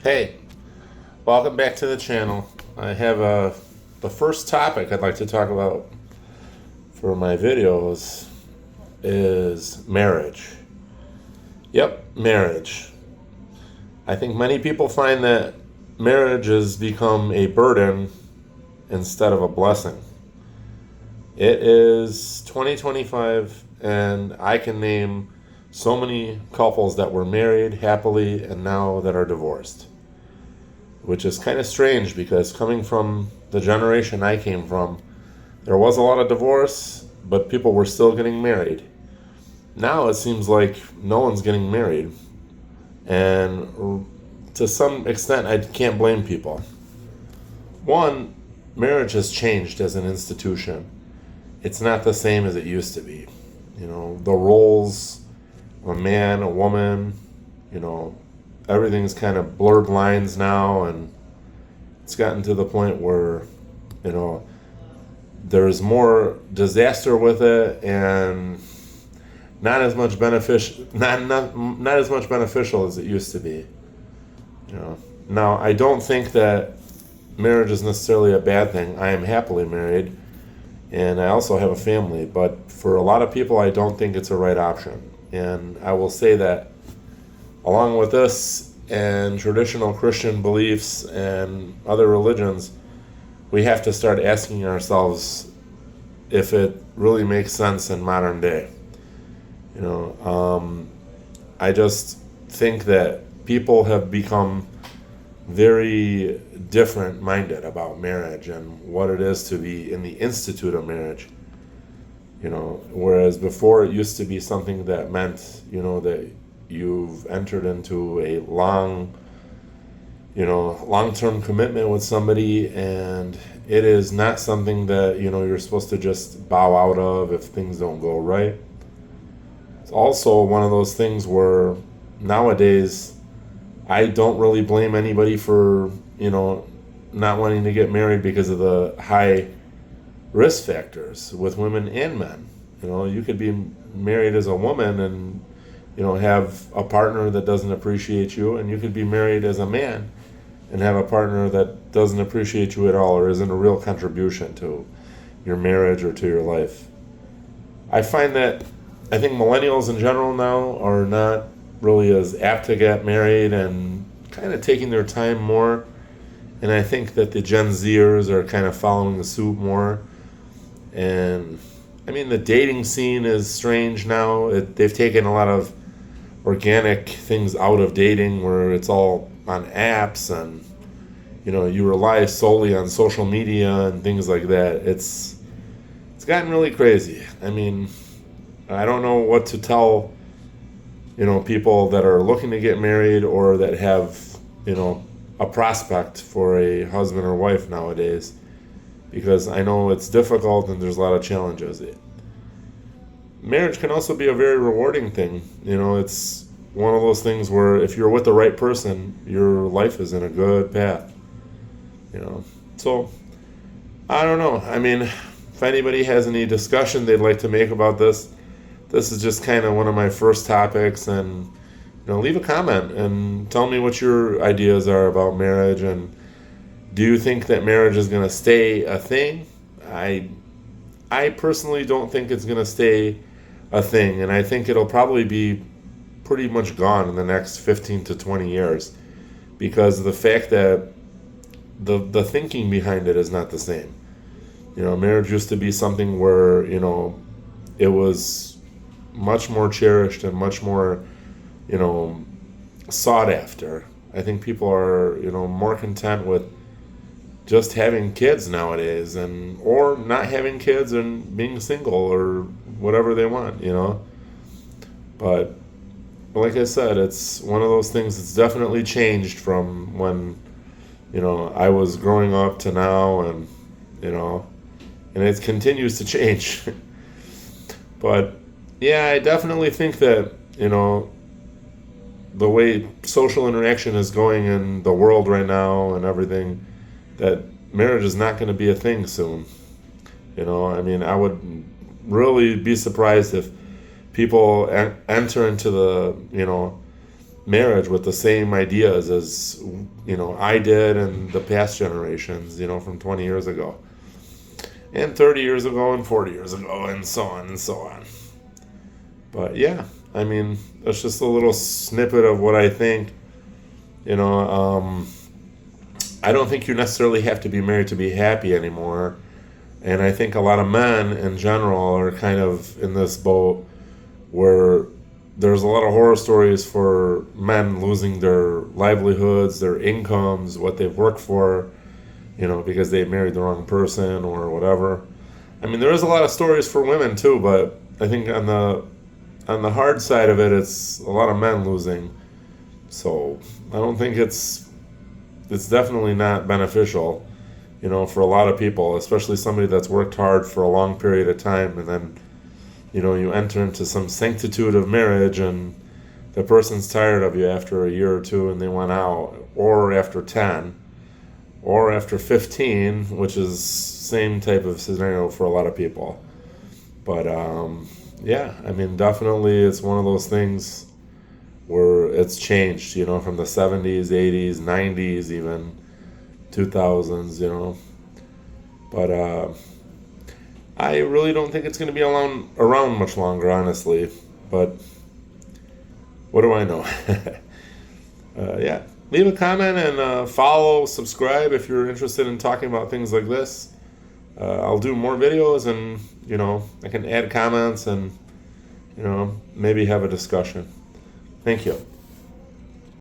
Hey, welcome back to the channel. I have the first topic I'd like to talk about for my videos is marriage. Yep, marriage. I think many people find that marriage has become a burden instead of a blessing. It is 2025, and I can name so many couples that were married happily and now that are divorced, which is kind of strange because coming from the generation I came from, there was a lot of divorce, but people were still getting married. Now it seems like no one's getting married, and to some extent, I can't blame people. One, marriage has changed as an institution. It's not the same as it used to be. The roles of a man, a woman, you know, everything's kind of blurred lines now, and it's gotten to the point where, you know, there's more disaster with it, and not as much beneficial, not as much beneficial as it used to be. Now I don't think that marriage is necessarily a bad thing. I am happily married, and I also have a family. But for a lot of people, I don't think it's a right option. And I will say that, along with this and traditional Christian beliefs and other religions, we have to start asking ourselves if it really makes sense in modern day. I just think that people have become very different minded about marriage and what it is to be in the institute of marriage. Whereas before it used to be something that meant, that you've entered into a long-term commitment with somebody, and it is not something that, you're supposed to just bow out of if things don't go right. It's also one of those things where nowadays I don't really blame anybody for, not wanting to get married because of the high risk factors with women and men. You could be married as a woman and, have a partner that doesn't appreciate you, and you could be married as a man and have a partner that doesn't appreciate you at all or isn't a real contribution to your marriage or to your life. I think millennials in general now are not really as apt to get married and kind of taking their time more. And I think that the Gen Zers are kind of following the suit more. And I mean, the dating scene is strange now. They've taken a lot of organic things out of dating where it's all on apps, and you rely solely on social media and things like that. It's gotten really crazy. I mean, I don't know what to tell people that are looking to get married or that have a prospect for a husband or wife nowadays, because I know it's difficult and there's a lot of challenges. Marriage can also be a very rewarding thing. It's one of those things where if you're with the right person, your life is in a good path. So I don't know. I mean, if anybody has any discussion they'd like to make about this is just kind of one of my first topics, and leave a comment and tell me what your ideas are about marriage, and do you think that marriage is going to stay a thing? I personally don't think it's going to stay a thing, and I think it'll probably be pretty much gone in the next 15 to 20 years, because of the fact that the thinking behind it is not the same. Marriage used to be something where, it was much more cherished and much more, sought after. I think people are, more content with just having kids nowadays, or not having kids and being single or whatever they want. But like I said, it's one of those things that's definitely changed from when, I was growing up to now, and it continues to change. But yeah, I definitely think that, the way social interaction is going in the world right now and everything, that marriage is not going to be a thing soon. I mean, I would really be surprised if people enter into marriage with the same ideas as, I did and the past generations, from 20 years ago and 30 years ago and 40 years ago and so on and so on. But yeah, I mean, that's just a little snippet of what I think. I don't think you necessarily have to be married to be happy anymore. And I think a lot of men in general are kind of in this boat where there's a lot of horror stories for men losing their livelihoods, their incomes, what they've worked for, because they married the wrong person or whatever. I mean, there is a lot of stories for women too, but I think on the hard side of it, it's a lot of men losing. So I don't think it's definitely not beneficial, for a lot of people, especially somebody that's worked hard for a long period of time, and then, you enter into some sanctitude of marriage and the person's tired of you after a year or two and they want out, or after 10, or after 15, which is same type of scenario for a lot of people. But yeah, I mean, definitely it's one of those things where it's changed, from the 70s, 80s, 90s, even 2000s, But I really don't think it's going to be around much longer, honestly. But what do I know? Yeah, leave a comment and follow, subscribe if you're interested in talking about things like this. I'll do more videos and, I can add comments and, maybe have a discussion. Thank you.